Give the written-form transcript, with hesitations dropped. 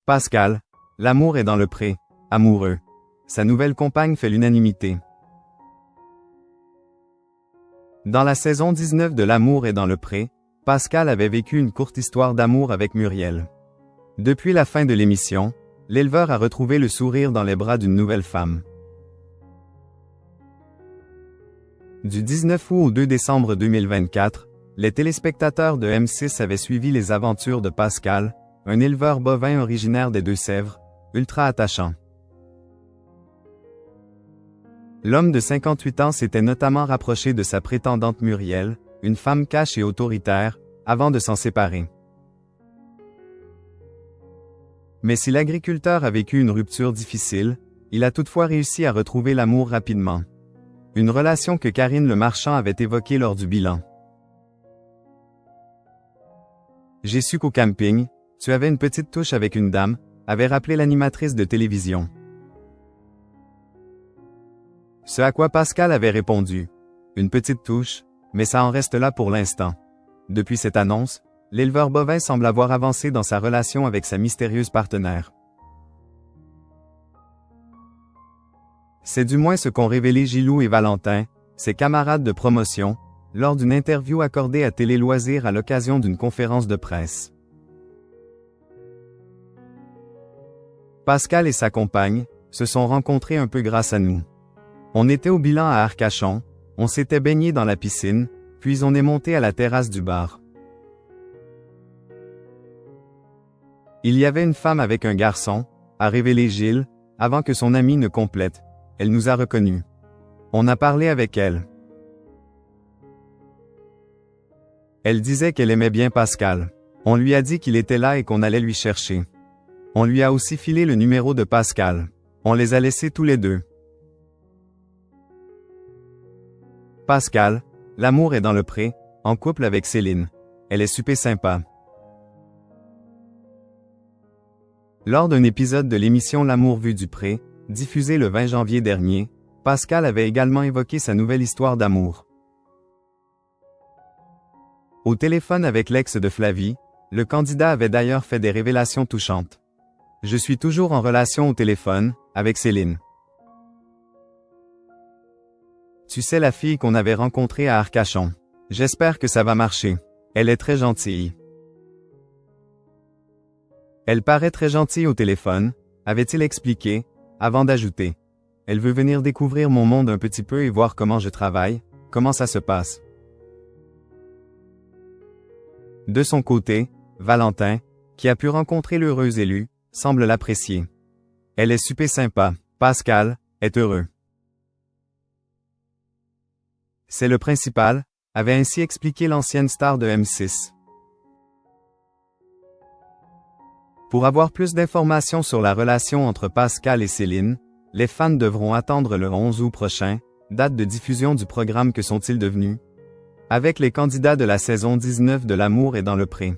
Pascal, l'amour est dans le pré, amoureux. Sa nouvelle compagne fait l'unanimité. Dans la saison 19 de L'amour est dans le pré, Pascal avait vécu une courte histoire d'amour avec Muriel. Depuis la fin de l'émission, l'éleveur a retrouvé le sourire dans les bras d'une nouvelle femme. Du 19 août au 2 décembre 2024, les téléspectateurs de M6 avaient suivi les aventures de Pascal, un éleveur bovin originaire des Deux-Sèvres, ultra attachant. L'homme de 58 ans s'était notamment rapproché de sa prétendante Muriel, une femme cash et autoritaire, avant de s'en séparer. Mais si l'agriculteur a vécu une rupture difficile, il a toutefois réussi à retrouver l'amour rapidement. Une relation que Karine Le Marchand avait évoquée lors du bilan. J'ai su qu'au camping, tu avais une petite touche avec une dame, avait rappelé l'animatrice de télévision. Ce à quoi Pascal avait répondu. Une petite touche, mais ça en reste là pour l'instant. Depuis cette annonce, l'éleveur bovin semble avoir avancé dans sa relation avec sa mystérieuse partenaire. C'est du moins ce qu'ont révélé Gilou et Valentin, ses camarades de promotion, lors d'une interview accordée à Télé Loisirs à l'occasion d'une conférence de presse. Pascal et sa compagne se sont rencontrés un peu grâce à nous. On était au bilan à Arcachon, on s'était baigné dans la piscine, puis on est monté à la terrasse du bar. Il y avait une femme avec un garçon, a révélé Gilles, avant que son amie ne complète. Elle nous a reconnus. On a parlé avec elle. Elle disait qu'elle aimait bien Pascal. On lui a dit qu'il était là et qu'on allait lui chercher. On lui a aussi filé le numéro de Pascal. On les a laissés tous les deux. Pascal, l'amour est dans le pré, en couple avec Céline. Elle est super sympa. Lors d'un épisode de l'émission L'amour vu du pré, diffusé le 20 janvier dernier, Pascal avait également évoqué sa nouvelle histoire d'amour. Au téléphone avec l'ex de Flavie, le candidat avait d'ailleurs fait des révélations touchantes. Je suis toujours en relation au téléphone, avec Céline. Tu sais la fille qu'on avait rencontrée à Arcachon. J'espère que ça va marcher. Elle est très gentille. Elle paraît très gentille au téléphone, avait-il expliqué, avant d'ajouter. Elle veut venir découvrir mon monde un petit peu et voir comment je travaille, comment ça se passe. De son côté, Valentin, qui a pu rencontrer l'heureuse élue, semble l'apprécier. Elle est super sympa. Pascal est heureux. C'est le principal, avait ainsi expliqué l'ancienne star de M6. Pour avoir plus d'informations sur la relation entre Pascal et Céline, les fans devront attendre le 11 août prochain, date de diffusion du programme Que sont-ils devenus? Avec les candidats de la saison 19 de L'amour est dans le pré.